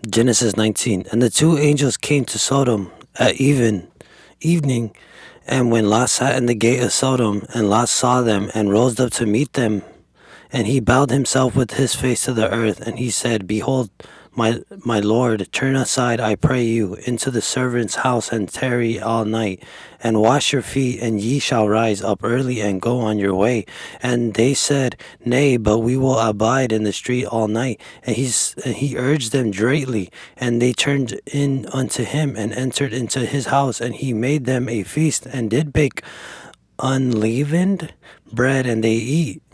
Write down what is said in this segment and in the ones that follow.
Genesis 19. And the two angels came to Sodom at evening, and when Lot sat in the gate of Sodom, and Lot saw them, and rose up to meet them, and he bowed himself with his face to the earth, and he said, Behold, my Lord, turn aside, I pray you, into the servant's house, and tarry all night, and wash your feet, and ye shall rise up early and go on your way. And they said, Nay, but we will abide in the street all night. And he urged them greatly, and they turned in unto him, and entered into his house, and he made them a feast, and did bake unleavened bread, and they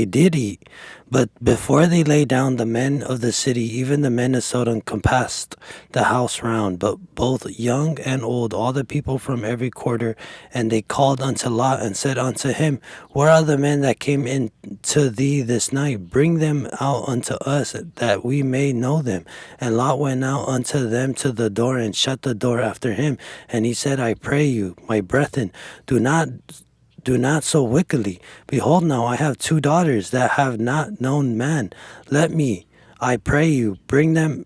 did eat. But before they lay down, the men of the city, even the men of Sodom, compassed the house round, but both young and old, all the people from every quarter. And they called unto Lot, and said unto him, Where are the men that came in to thee this night? Bring them out unto us, that we may know them. And Lot went out unto them to the door, and shut the door after him. And he said, I pray you, my brethren, do not so wickedly. Behold, now I have two daughters that have not known man. Let me, I pray you, bring them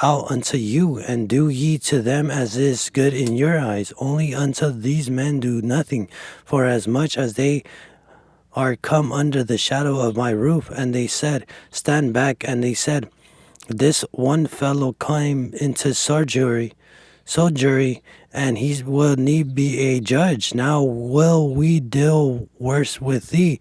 out unto you, and do ye to them as is good in your eyes. Only unto these men do nothing, for as much as they are come under the shadow of my roof. And they said, Stand back. And they said, This one fellow came into soldiery, and he will need be a judge. Now will we deal worse with thee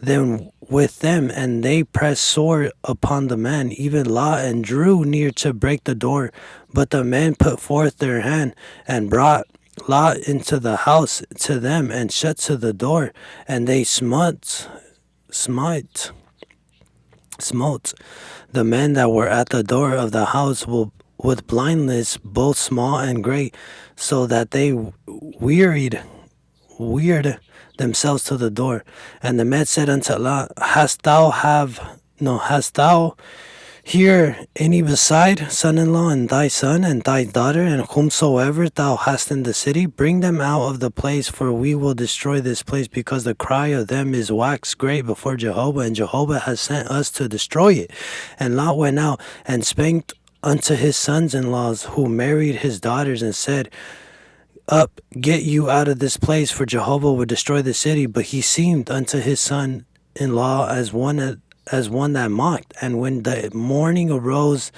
than with them? And they pressed sore upon the man, even Lot, and drew near to break the door. But the men put forth their hand, and brought Lot into the house to them, and shut to the door. And they smote the men that were at the door of the house with blindness, both small and great, so that they wearied themselves to the door. And the man said unto Lot, Hast thou here any beside son-in-law, and thy son, and thy daughter, and whomsoever thou hast in the city? Bring them out of the place, for we will destroy this place, because the cry of them is waxed great before Jehovah, and Jehovah has sent us to destroy it. And Lot went out, and spake unto his sons-in-laws, who married his daughters, and said, Up, get you out of this place, for Jehovah will destroy the city. But he seemed unto his son-in-law as one that mocked. And when the morning arose,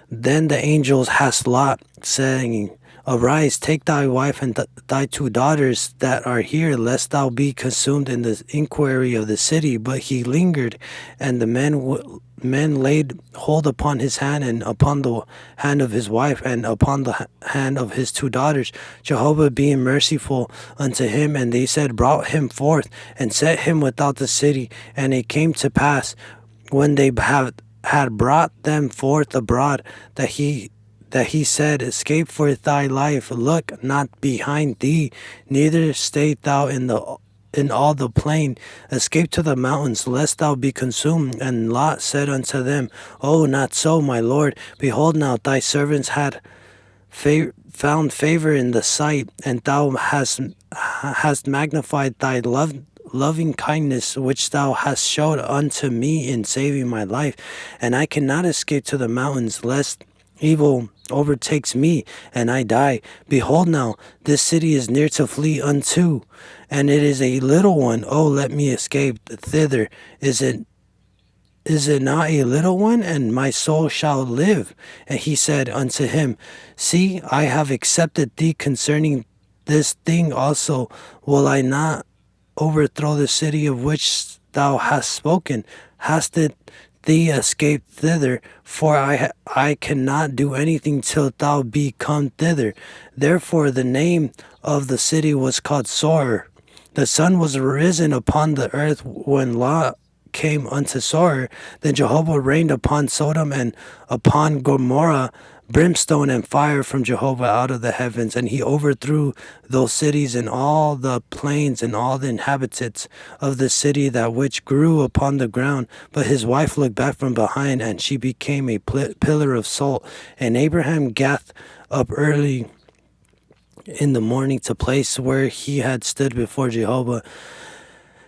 then the angels asked Lot, saying, Arise, take thy wife and thy two daughters that are here, lest thou be consumed in the inquiry of the city. But he lingered, and the men laid hold upon his hand, and upon the hand of his wife, and upon the hand of his two daughters, Jehovah being merciful unto him. And they brought him forth, and set him without the city. And it came to pass, when they had brought them forth abroad, that he said, Escape for thy life, look not behind thee, neither stay thou in all the plain. Escape to the mountains, lest thou be consumed. And Lot said unto them, Oh, not so, my lord. Behold, now thy servants had found favor in the sight, and thou hast magnified thy loving kindness, which thou hast showed unto me in saving my life. And I cannot escape to the mountains, lest evil overtakes me, and I die. Behold, now this city is near to flee unto, and it is a little one. Oh, let me escape thither. Is it not a little one? And my soul shall live. And he said unto him, See, I have accepted thee concerning this thing also. Will I not overthrow the city of which thou hast spoken? Hast it thee escape thither? For I cannot do anything till thou be come thither. Therefore the name of the city was called Sor. The sun was risen upon the earth when Lot came unto Sor. Then Jehovah rained upon Sodom and upon Gomorrah brimstone and fire from Jehovah out of the heavens, and he overthrew those cities and all the plains and all the inhabitants of the city that which grew upon the ground. But his wife looked back from behind, and she became a pillar of salt. And Abraham gat up early in the morning to place where he had stood before Jehovah.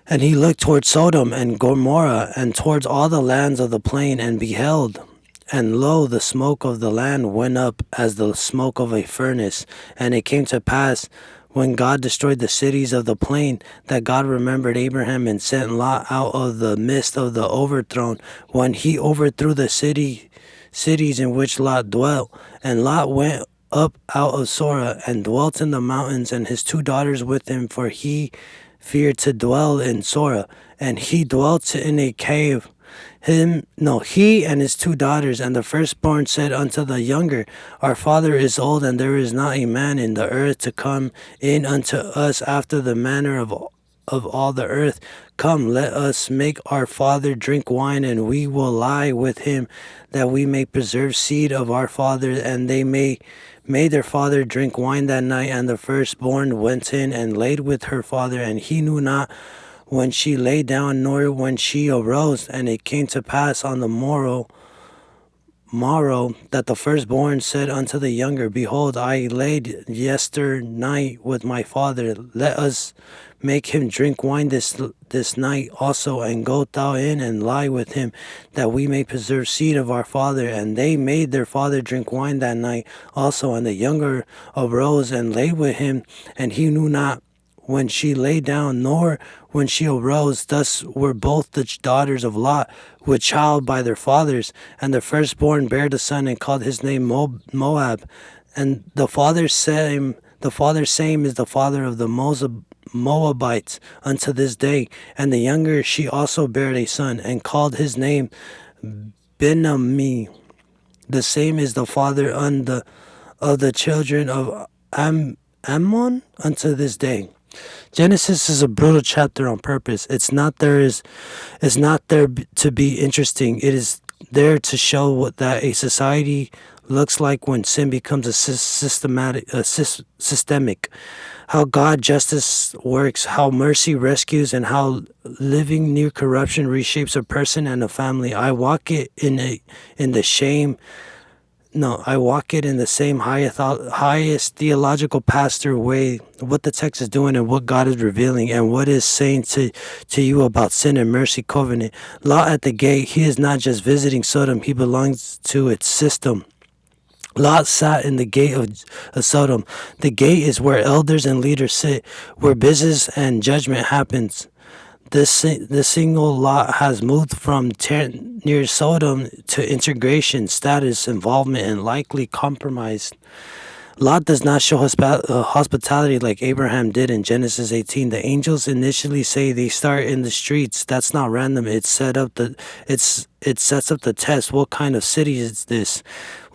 And he looked toward Sodom and Gomorrah, and towards all the lands of the plain, and beheld, And lo, the smoke of the land went up as the smoke of a furnace. And it came to pass, when God destroyed the cities of the plain, that God remembered Abraham and sent Lot out of the midst of the overthrown, when he overthrew the cities in which Lot dwelt. And Lot went up out of Sora and dwelt in the mountains, and his 2 daughters with him, for he feared to dwell in Sora. And he dwelt in a cave. He and his 2 daughters. And the firstborn said unto the younger, Our father is old, and there is not a man in the earth to come in unto us after the manner of all the earth. Come, let us make our father drink wine, and we will lie with him, that we may preserve seed of our father. And they made their father drink wine that night. And the firstborn went in and laid with her father, and he knew not when she lay down, nor when she arose. And it came to pass on the morrow that the firstborn said unto the younger, Behold, I laid yesternight with my father. Let us make him drink wine this night also, and go thou in and lie with him, that we may preserve seed of our father. And they made their father drink wine that night also. And the younger arose and lay with him, and he knew not when she lay down, nor when she arose. Thus were both the daughters of Lot with child by their fathers. And the firstborn bare the son, and called his name Moab. And the father same is the father of the Moabites unto this day. And the younger she also bare a son, and called his name Benami. The same is the father of the children of Ammon unto this day. Genesis is a brutal chapter on purpose. It's not there to be interesting. It is there to show that a society looks like when sin becomes a systemic. How God justice works, how mercy rescues, and how living near corruption reshapes a person and a family. I walk it in the same highest theological pastor way, what the text is doing and what God is revealing and what is saying to you about sin and mercy covenant. Lot at the gate, he is not just visiting Sodom, he belongs to its system. Lot sat in the gate of Sodom. The gate is where elders and leaders sit, where business and judgment happens. This single Lot has moved from near Sodom to integration, status, involvement, and likely compromise. Lot does not show hospitality like Abraham did in Genesis 18. The angels initially say they start in the streets. That's not random. It sets up the test. What kind of city is this?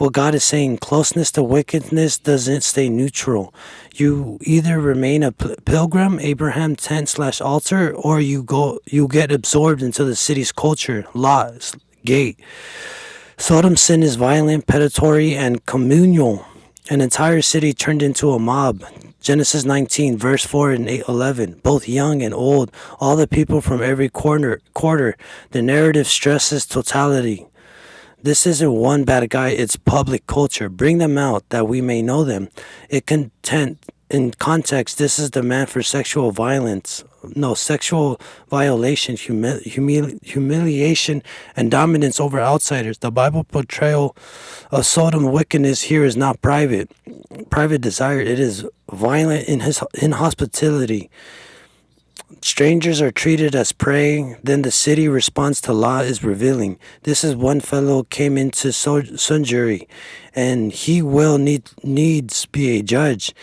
Well, God is saying closeness to wickedness doesn't stay neutral. You either remain a pilgrim, Abraham tent/altar, or you get absorbed into the city's culture. Lot's gate. Sodom's sin is violent, predatory, and communal. An entire city turned into a mob. Genesis 19, verse 4 and 11. Both young and old, all the people from every quarter. The narrative stresses totality. This isn't one bad guy, it's public culture. Bring them out that we may know them. In context, this is demand for sexual violation, humiliation, and dominance over outsiders. The Bible portrayal of Sodom wickedness here is not private desire. It is violent inhospitality. Strangers are treated as prey. Then the city response to Lot is revealing. This is one fellow came into sojourn, and he will needs be a judge.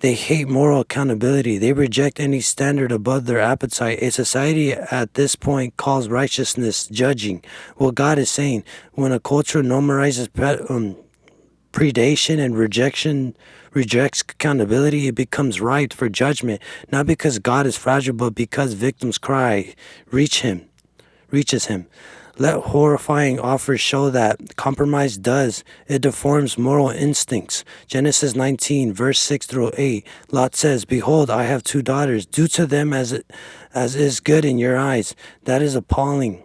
They hate moral accountability. They reject any standard above their appetite. A society at this point calls righteousness judging. What God is saying, when a culture normalizes predation and rejects accountability, it becomes ripe for judgment, not because God is fragile, but because victims' cry reaches him. Let horrifying offers show that compromise does. It deforms moral instincts. Genesis 19, verse 6 through 8. Lot says, Behold, I have 2 daughters. Do to them as is good in your eyes. That is appalling.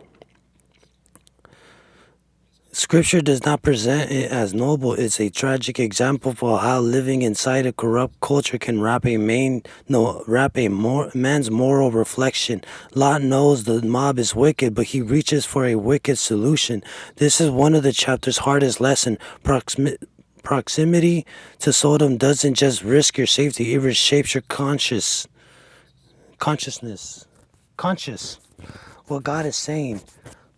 Scripture does not present it as noble. It's a tragic example for how living inside a corrupt culture can man's moral reflection. Lot knows the mob is wicked, but he reaches for a wicked solution. This is one of the chapter's hardest lessons. Proximity to Sodom doesn't just risk your safety; it reshapes your consciousness. Conscious. What God is saying.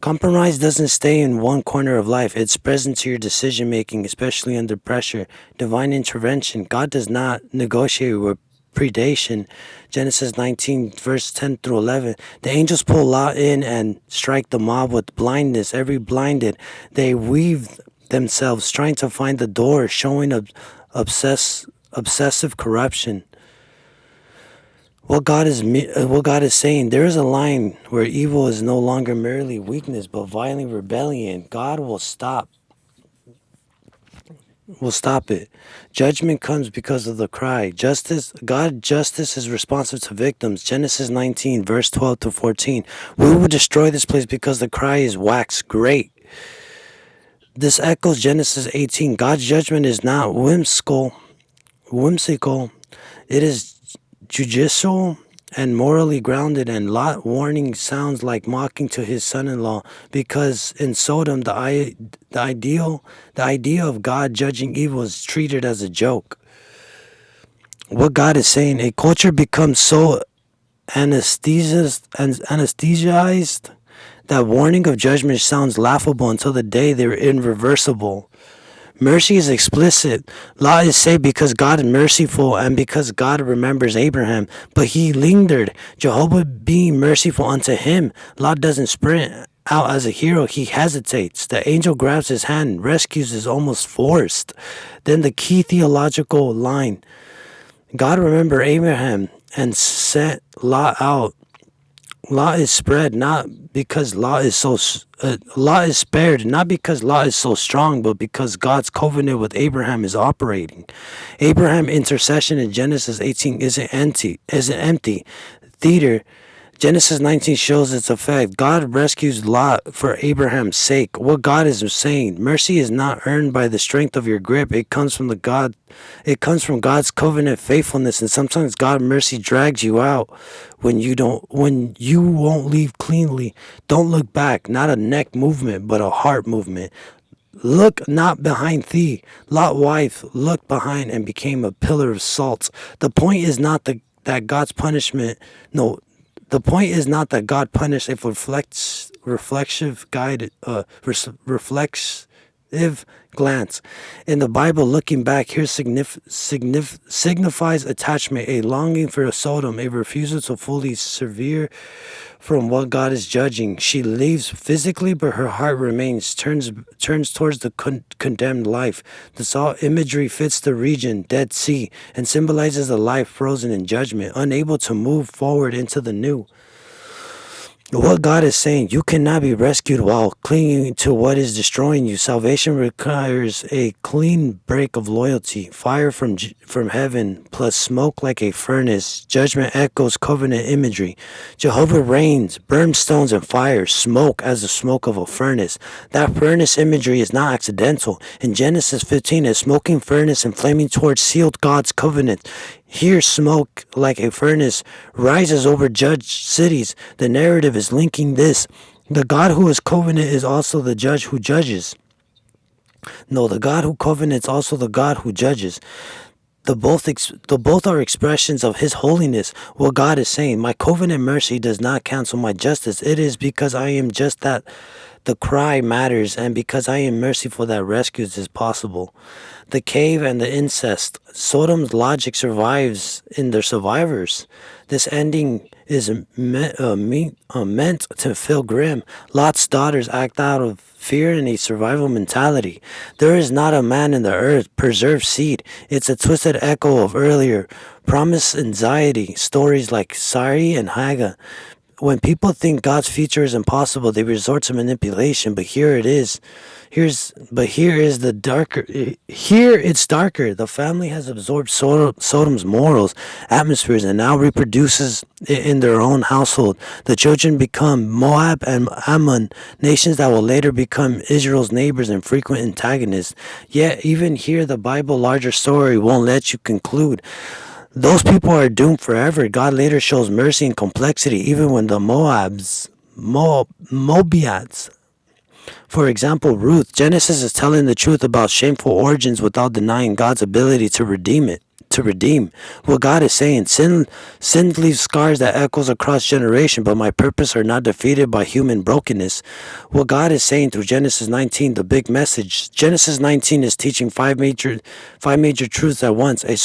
Compromise doesn't stay in one corner of life. It's present to your decision making, especially under pressure. Divine intervention. God does not negotiate with predation. Genesis 19, verse 10 through 11. The angels pull Lot in and strike the mob with blindness. Every blinded, they weave themselves, trying to find the door, showing obsessive corruption. What God is saying, there is a line where evil is no longer merely weakness, but violent rebellion. God will stop it. Judgment comes because of the cry. Justice is responsive to victims. Genesis 19, verse 12 to 14. We will destroy this place because the cry is waxed great. This echoes Genesis 18. God's judgment is not whimsical. It is judicial and morally grounded, and Lot warning sounds like mocking to his son-in-law, because in Sodom the idea of God judging evil is treated as a joke. What God is saying, a culture becomes so anesthetized that warning of judgment sounds laughable until the day they're irreversible. Mercy is explicit. Lot is saved because God is merciful and because God remembers Abraham. But he lingered, Jehovah being merciful unto him. Lot doesn't sprint out as a hero. He hesitates. The angel grabs his hand. Rescues is almost forced. Then the key theological line. God remembered Abraham and sent Lot out. Lot is spared not because Lot is so strong, but because God's covenant with Abraham is operating. Abraham's intercession in Genesis 18 isn't empty. Theater. Genesis 19 shows its effect. God rescues Lot for Abraham's sake. What God is saying, mercy is not earned by the strength of your grip. It comes from God's covenant faithfulness, and sometimes God's mercy drags you out when you won't leave cleanly. Don't look back, not a neck movement, but a heart movement. Look not behind thee. Lot's wife looked behind and became a pillar of salt. The point is not that God's punishment. No, the point is not that God punished a reflexive glance. In the Bible, looking back here signifies attachment, a longing for Sodom, a refusal to fully sever from what God is judging. She leaves physically, but her heart remains, turns towards the condemned life. The salt imagery fits the region, Dead Sea, and symbolizes a life frozen in judgment, unable to move forward into the new. What God is saying, you cannot be rescued while clinging to what is destroying you. Salvation requires a clean break of loyalty, fire from heaven, plus smoke like a furnace. Judgment echoes covenant imagery. Jehovah rains, brimstones and fire, smoke as the smoke of a furnace. That furnace imagery is not accidental. In Genesis 15, a smoking furnace and flaming torch sealed God's covenant. Here, smoke like a furnace rises over judged cities. The narrative is linking this. The God who is covenant is also the judge who judges. No, the God who covenants is also the God who judges. The both are expressions of His holiness. What God is saying, my covenant mercy does not cancel my justice. It is because I am just that the cry matters, and because I am merciful that rescues is possible. The cave and the incest. Sodom's logic survives in their survivors. This ending is meant to feel grim. Lot's daughters act out of fear and a survival mentality. There is not a man in the earth, preserved seed. It's a twisted echo of earlier promise anxiety, stories like Sari and Haga. when people think God's future is impossible, they resort to manipulation. But here it is. Here is the darker. Here it's darker. The family has absorbed Sodom's morals, atmospheres, and now reproduces it in their own household. The children become Moab and Ammon, nations that will later become Israel's neighbors and frequent antagonists. Yet even here, the Bible larger story won't let you conclude. Those people are doomed forever. God later shows mercy and complexity, even when the Moabites. For example, Ruth. Genesis is telling the truth about shameful origins without denying God's ability to redeem it. To redeem. What God is saying, sin leaves scars that echoes across generation, but my purpose are not defeated by human brokenness. What God is saying through Genesis 19, the big message. Genesis 19 is teaching five major truths at once. A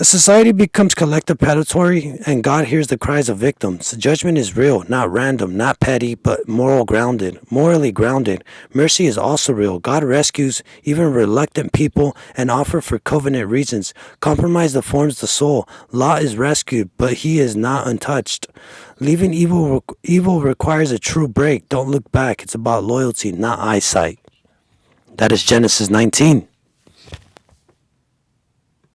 society becomes collective predatory, and God hears the cries of victims. Judgment is real, not random, not petty, but morally grounded. Mercy is also real. God rescues even reluctant people and offers for covenant reasons. Compromise deforms the soul. Lot is rescued, but he is not untouched. Leaving evil requires a true break. Don't look back. It's about loyalty, not eyesight. That is Genesis 19.